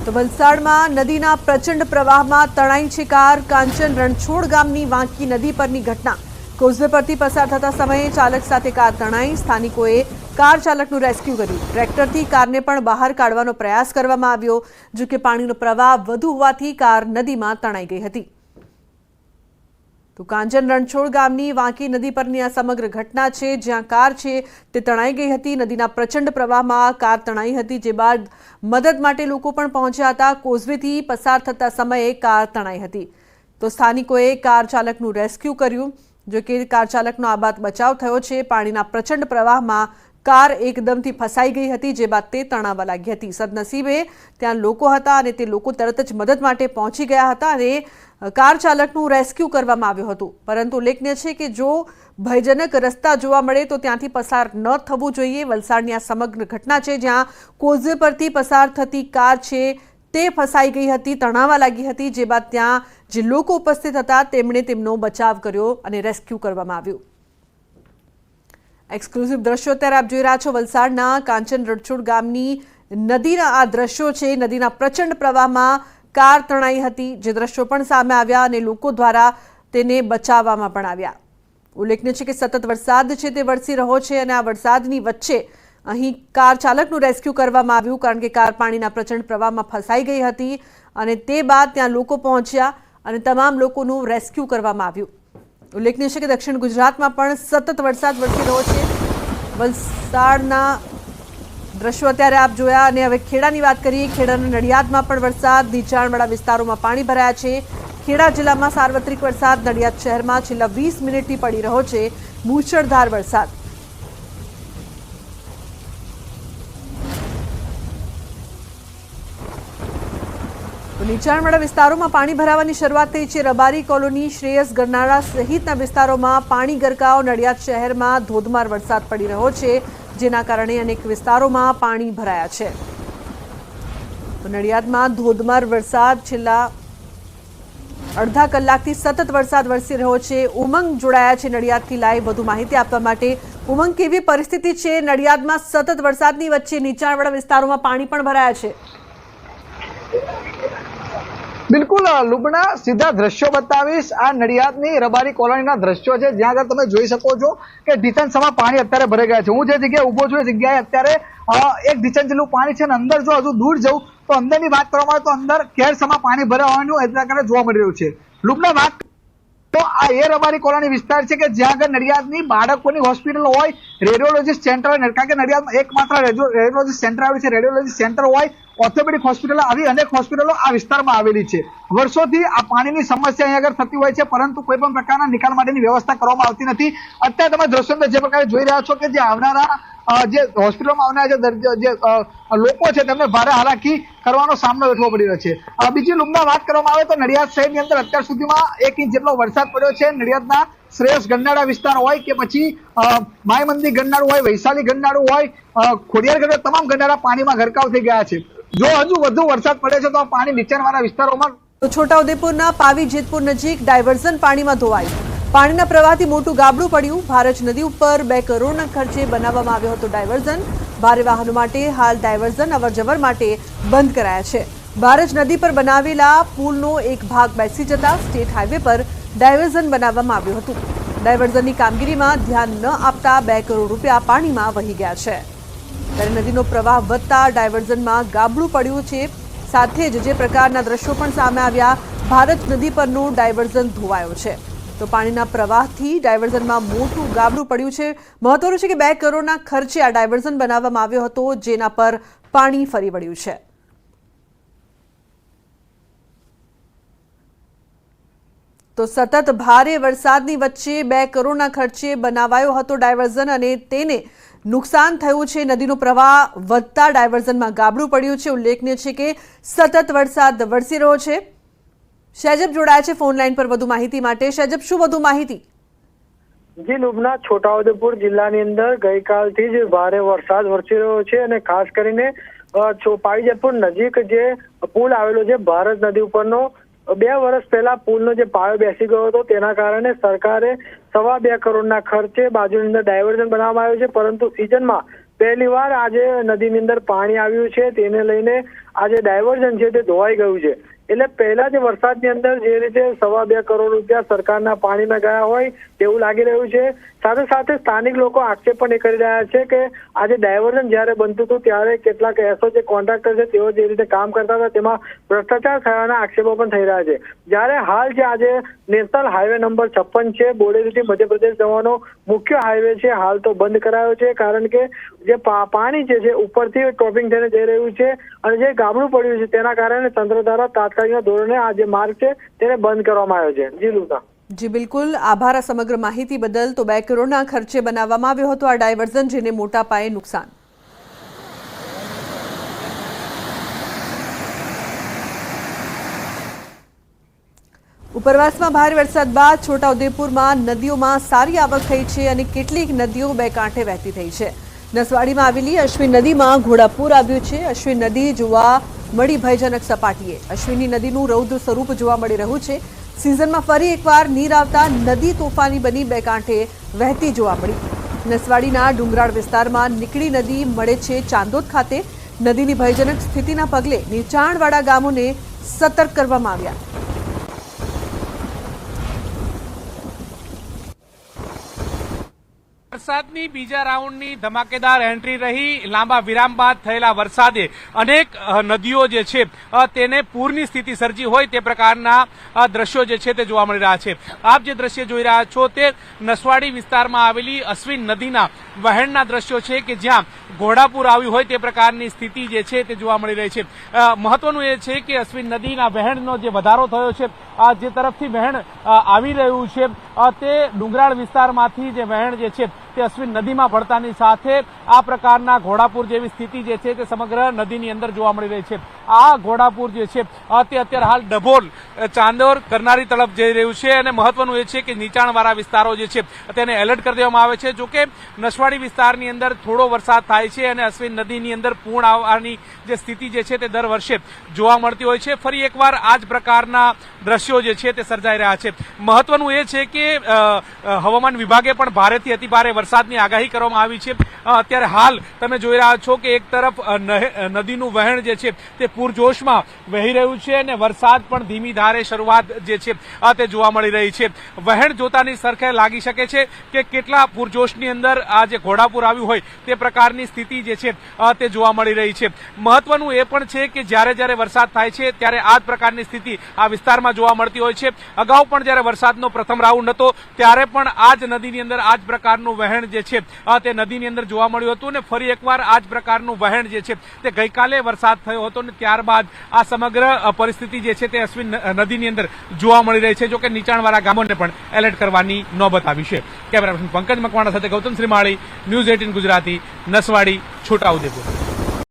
તો વલસાડમાં નદીના પ્રચંડ પ્રવાહમાં તણાઈ છે કાર। કાંચન રણછોડ ગામની વાંકી નદી પરની ઘટના। કોઝવે પરથી પસાર થતા સમયે ચાલક સાથે કાર તણાઈ। સ્થાનિકોએ કાર ચાલકનું રેસ્ક્યુ કર્યું। ટ્રેક્ટરથી કારને પણ બહાર કાઢવાનો પ્રયાસ કરવામાં આવ્યો, જો કે પાણીનો પ્રવાહ વધુ હોવાથી કાર નદીમાં તણાઈ ગઈ હતી। તો કાંચન રણછોડ ગામની વાંકી નદી પરની આ સમગ્ર ઘટના છે, જ્યાં કાર છે તે તણાઈ ગઈ હતી। નદીના પ્રચંડ પ્રવાહમાં કાર તણાઈ હતી, જે બાદ મદદ માટે લોકો પણ પહોંચ્યા હતા। કોઝવેથી પસાર થતા સમયે કાર તણાઈ હતી, તો સ્થાનિકોએ કાર ચાલકનું રેસ્ક્યુ કર્યું, જો કે કાર ચાલકનો આ બાદ બચાવ થયો છે। પાણીના પ્રચંડ પ્રવાહમાં કાર એકદમથી ફસાઈ ગઈ હતી, જે બાદ તે તણાવા લાગી હતી। સદનસીબે ત્યાં લોકો હતા અને તે લોકો તરત જ મદદ માટે પહોંચી ગયા હતા અને કાર ચાલકનું રેસ્ક્યુ કરવામાં આવ્યું હતું। પરંતુ ઉલ્લેખનીય છે કે જો ભયજનક રસ્તા જોવા મળે તો ત્યાંથી પસાર ન થવું જોઈએ। વલસાડની આ સમગ્ર ઘટના છે, જ્યાં કોઝવે પરથી પસાર થતી કાર છે તે ફસાઈ ગઈ હતી, તણાવા લાગી હતી, જે બાદ ત્યાં જે લોકો ઉપસ્થિત હતા તેમણે તેમનો બચાવ કર્યો અને રેસ્ક્યુ કરવામાં આવ્યું। એક્સક્લુઝિવ દ્રશ્યો અત્યારે આપ જોઈ રહ્યા છો વલસાડના કાંચન રણછોડ ગામની નદીના આ દ્રશ્યો છે। નદીના પ્રચંડ પ્રવાહમાં કાર તણાઈ હતી, જે દ્રશ્યો પણ સામે આવ્યા અને લોકો દ્વારા તેને બચાવવામાં પણ આવ્યા। ઉલ્લેખનીય છે કે સતત વરસાદ છે તે વરસી રહ્યો છે અને આ વરસાદની વચ્ચે અહીં કાર ચાલકનું રેસ્ક્યુ કરવામાં આવ્યું, કારણ કે કાર પાણીના પ્રચંડ પ્રવાહમાં ફસાઈ ગઈ હતી અને તે બાદ ત્યાં લોકો પહોંચ્યા અને તમામ લોકોનું રેસ્ક્યુ કરવામાં આવ્યું। ઉલ્લેખનીય છે કે દક્ષિણ ગુજરાતમાં પણ સતત વરસાદ વરસી રહ્યો છે। વલસાડના દ્રશ્યો અત્યારે આપ જોયા અને હવે ખેડાની વાત કરીએ। ખેડાના નડિયાદમાં પણ વરસાદ, નીચાણવાળા વિસ્તારોમાં પાણી ભરાયા છે। ખેડા જિલ્લામાં સાર્વત્રિક વરસાદ, નડિયાદ શહેરમાં છેલ્લા 20 મિનિટથી પડી રહ્યો છે મૂસળધાર વરસાદ। નીચાણવાળા વિસ્તારોમાં પાણી ભરાવાની શરૂઆત થઈ છે। રબારી કોલોની, શ્રેયસ ગરનાળા સહિતના વિસ્તારોમાં પાણી ગરકાવ। નડિયાદ શહેરમાં ધોધમાર વરસાદ પડી રહ્યો છે, જેના કારણે અનેક વિસ્તારોમાં પાણી ભરાયા છે। તો નડિયાદમાં ધોધમાર વરસાદ, છેલ્લા અડધા કલાકથી સતત વરસાદ વરસી રહ્યો છે। ઉમંગ જોડાયા છે નડિયાદથી લાઈવ વધુ માહિતી આપવા માટે। ઉમંગ, કેવી પરિસ્થિતિ છે નડિયાદમાં? સતત વરસાદની વચ્ચે નીચાણવાળા વિસ્તારોમાં પાણી પણ ભરાયા છે। બિલકુલ લુબના, સીધા દ્રશ્યો બતાવીશ। આ નડિયાદની રબારી કોલોનીના દ્રશ્યો છે, જ્યાં આગળ તમે જોઈ શકો છો કે ઢીચણસામાં પાણી અત્યારે ભરાઈ ગયા છે। હું જે જગ્યાએ ઉભો છું એ જગ્યાએ અત્યારે એક ઢીચણ જેટલું પાણી છે અને અંદર જો હજુ દૂર જવું તો અંદરની વાત કરવામાં આવે તો અંદર કેરસમાં પાણી ભરાઈ હોવાનું એ પ્રકારે જોવા મળી રહ્યું છે। લુબના વાત તો આ એ રબારી કોલોની વિસ્તાર છે કે જ્યાં આગળ નડિયાદની બાળકોની હોસ્પિટલ હોય, રેડિયોલોજીસ્ટ સેન્ટર હોય, કારણ કે નડિયાદમાં એકમાત્ર રેડિયોલોજીસ્ટ સેન્ટર આવેલું છે। રેડિયોલોજીસ્ટ સેન્ટર હોય, ઓર્થોપેડિક હોસ્પિટલ, આવી અનેક હોસ્પિટલો આ વિસ્તારમાં આવેલી છે। વર્ષોથી આ પાણીની સમસ્યા અહીં આગળ થતી હોય છે, પરંતુ કોઈ પણ પ્રકારના નિકાલ માટેની વ્યવસ્થા કરવામાં આવતી નથી। અત્યારે તમે દ્રશ્યો જે પ્રકારે જોઈ રહ્યા છો કે જે આવનારા જે હોસ્પિટલમાં આવનારા જે લોકો છે તેમને ભારે હાલાકી કરવાનો સામનો વેઠવો પડી રહ્યો છે। બીજી લુમના વાત કરવામાં આવે તો નડિયાદ શહેરની અંદર અત્યાર સુધીમાં 1 ઇંચ જેટલો વરસાદ પડ્યો છે। નડિયાદના શ્રેયસ ગરનાળા વિસ્તાર હોય કે પછી માય મંદિર ગરનાળું હોય, વૈશાલી ગરનાળું હોય, ખોડિયાર ગરનાળા, તમામ ગરનાળા પાણીમાં ગરકાવ થઈ ગયા છે। જો હજુ વધુ વરસાદ પડે છે તો પાણી નીચાણવાળા વિસ્તારોમાં તો છોટાઉદેપુરના પાવી જેતપુર નજીક ડાયવર્ઝન પાણીમાં ધોવાયું। પાણીના પ્રવાહથી મોટું ગાબડું પડ્યું। ભારજ નદી ઉપર 2 કરોડના ખર્ચે બનાવવામાં આવ્યો હતો ડાયવર્ઝન। ભારે વાહનો માટે હાલ ડાયવર્ઝન અવરજવર માટે બંધ કરાયા છે। ભારજ નદી પર બનાવેલા પુલનો એક ભાગ બેસી જતા સ્ટેટ હાઈવે પર ડાયવર્ઝન બનાવવામાં આવ્યું હતું। ડાયવર્ઝનની કામગીરીમાં ધ્યાન ન આપતા 2 કરોડ રૂપિયા પાણીમાં વહી ગયા છે। ત્યારે નદીનો પ્રવાહ વધતા ડાયવર્ઝનમાં ગાબડું પડ્યું છે। સાથે જ જે પ્રકારના દ્રશ્યો પણ સામે આવ્યા, ભારજ નદી પરનું ડાયવર્ઝન ધોવાયો છે, તો પાણીના પ્રવાહથી ડાયવર્ઝનમાં મોટું ગાબડું પડ્યું છે। મહત્વનું છે કે 2 કરોડના ખર્ચે આ ડાયવર્ઝન બનાવવામાં આવ્યો હતો, જેના પર પાણી ફરી વળ્યું છે। તો સતત ભારે વરસાદની વચ્ચે 2 કરોડના ખર્ચે બનાવાયો હતો ડાયવર્ઝન અને તેને નુકસાન થયું છે। નદીનો પ્રવાહ વધતા ડાયવર્ઝનમાં ગાબડું પડ્યું છે। ઉલ્લેખનીય છે કે સતત વરસાદ વરસી રહ્યો છે। શેજબ જોડાયા છે ફોન લાઈન પર વધુ માહિતી માટે। શેજબ, શું વધુ માહિતી? જી લુબના, છોટાઉદેપુર જિલ્લાની અંદર ગઈકાલથી જ ભારે વરસાદ વરસી રહ્યો છે અને ખાસ કરીને પાવી જેતપુર નજીક જે પુલ આવેલો છે ભારત નદી ઉપરનો, 2 વર્ષ પહેલા પુલનો જે પાયો બેસી ગયો હતો, તેના કારણે સરકારે 2.25 કરોડના ખર્ચે બાજુની અંદર ડાયવર્ઝન બનાવવામાં આવ્યું છે, પરંતુ સિઝનમાં પહેલીવાર આજે નદીની અંદર પાણી આવ્યું છે, તેને લઈને આજે ડાયવર્ઝન છે તે ધોવાઈ ગયું છે। એટલે પહેલા જે વરસાદની અંદર જે રીતે 2.5 કરોડ રૂપિયા સરકારના પાણીમાં ગયા હોય તેવું લાગી રહ્યું છે। સાથે સાથે સ્થાનિક લોકો આક્ષેપ પણ એ કરી રહ્યા છે કે આજે ડાયવર્ઝન જ્યારે બનતું હતું ત્યારે કેટલાક એસો જે કોન્ટ્રાક્ટર છે તેઓ જે રીતે કામ કરતા હતા તેમાં ભ્રષ્ટાચાર થયાના આક્ષેપો પણ થઈ રહ્યા છે। જ્યારે હાલ જે આજે નેશનલ હાઈવે નંબર 56 છે, બોડેલીથી મધ્યપ્રદેશ જવાનો મુખ્ય હાઈવે છે, હાલ તો બંધ કરાયો છે, કારણ કે જે પાણી છે ઉપરથી ટોપિંગ થઈને જઈ રહ્યું છે અને જે ગાબડું પડ્યું છે તેના કારણે તંત્ર દ્વારા તાત્કાલિક ધોરણે આ જે માર્ગ છે તેને બંધ કરવામાં આવ્યો છે। જી લુતા। જી બિલકુલ, આભાર આ સમગ્ર માહિતી બદલ। તો 2 કરોડના ખર્ચે બનાવવામાં આવ્યો હતો આ ડાયવર્ઝન, જેને મોટા પાયે નુકસાન। ઉપરવાસમાં ભારે વરસાદ બાદ છોટાઉદેપુરમાં નદીઓમાં સારી આવક થઈ છે અને કેટલીક નદીઓ 2 કાંઠે વહેતી થઈ છે। નસવાડીમાં આવેલી અશ્વિન નદીમાં ઘોડાપૂર આવ્યું છે। અશ્વિન નદી જોવા મળી ભયજનક સપાટીએ। અશ્વિની નદીનું રૌદ્ર સ્વરૂપ જોવા મળી રહ્યું છે। સિઝનમાં ફરી એકવાર નીર આવતા નદી તોફાની બની 2 કાંઠે વહેતી જોવા મળી। નસવાડીના ડુંગરાળ વિસ્તારમાં નીકળી નદી મળે છે ચાંદોદ ખાતે। નદીની ભયજનક સ્થિતિના પગલે નીચાણવાળા ગામોને સતર્ક કરવામાં આવ્યા। વરસાદની બીજા રાઉન્ડની ધમાકેદાર એન્ટ્રી રહી। લાંબા વિરામ બાદ થયેલા વરસાદે અનેક નદીઓ જે છે તેને પૂરની સ્થિતિ સર્જી હોય તે પ્રકારના દ્રશ્યો જે છે તે જોવા મળી રહ્યા છે। આપ જે દ્રશ્ય જોઈ રહ્યા છો તે નસવાડી વિસ્તારમાં આવેલી અશ્વિન નદીના વહેણના દ્રશ્યો છે કે જ્યાં ઘોડાપૂર આવ્યું હોય તે પ્રકારની સ્થિતિ જે છે તે જોવા મળી રહી છે। મહત્વનું એ છે કે અશ્વિન નદીના વહેણનો જે વધારો થયો છે, જે તરફથી વહેણ આવી રહ્યું છે તે ડુંગરાળ વિસ્તારમાંથી જે વહેણ જે છે તે અશ્વિન નદીમાં પડતાની સાથે આ પ્રકારના ઘોડાપૂર જેવી સ્થિતિ જે છે તે સમગ્ર નદીની અંદર જોવા મળી રહી છે। આ ઘોડાપૂર જે છે તે અત્યારે હાલ ડભોલ, ચાંદોર, કરનારી તરફ જઈ રહ્યું છે અને મહત્વનું એ છે કે નીચાણવાળા વિસ્તારો જે છે તેને એલર્ટ કરી દેવામાં આવે છે। જોકે નસવાડી વિસ્તારની અંદર થોડો વરસાદ થાય છે અને અશ્વિન નદીની અંદર પૂર્ણ આવવાની જે સ્થિતિ જે છે તે દર વર્ષે જોવા મળતી હોય છે। ફરી એકવાર આ જ પ્રકારના દ્રશ્યો જે છે તે સર્જાઈ રહ્યા છે। મહત્વનું એ છે કે હવામાન વિભાગે પણ ભારેથી અતિભારે વરસાદની આગાહી કરવામાં આવી છે। અત્યારે હાલ તમે જોઈ રહ્યા છો કે એક તરફ નદીનું વહેણ જે છે તે પૂરજોશમાં વહી રહ્યું છે અને વરસાદ પણ ધીમી ધારે શરૂઆત જે છે તે જોવા મળી રહી છે। વહેણ જોતાની સરખે લાગી શકે છે કે કેટલા પૂરજોશની અંદર આ જે ઘોડાપૂર આવ્યું હોય તે પ્રકારની સ્થિતિ જે છે તે જોવા મળી રહી છે। મહત્વનું એ પણ છે કે જ્યારે જ્યારે વરસાદ થાય છે ત્યારે આ જ પ્રકારની સ્થિતિ આ વિસ્તારમાં જોવા મળતી હોય છે। અગાઉ પણ જ્યારે વરસાદનો પ્રથમ રાઉન્ડ હતો ત્યારે પણ આ જ નદીની અંદર આ જ પ્રકારનું વહેણ જે છે તે નદીની અંદર જોવા મળ્યું હતું અને ફરી એકવાર આ જ પ્રકારનું વહેણ જે છે તે ગઈકાલે વરસાદ થયો હતો અને ત્યારબાદ આ સમગ્ર પરિસ્થિતિ જે છે તે અશ્વિન નદીની અંદર જોવા મળી રહી છે। જોકે નીચાણવાળા ગામોને પણ એલર્ટ કરવાની નોબત આવી છે। કેમેરા પર્સન પંકજ મકવાણા સાથે ગૌતમ શ્રીમાળી, ન્યૂઝ 18 ગુજરાતી, નસવાડી, છોટાઉદેપુર।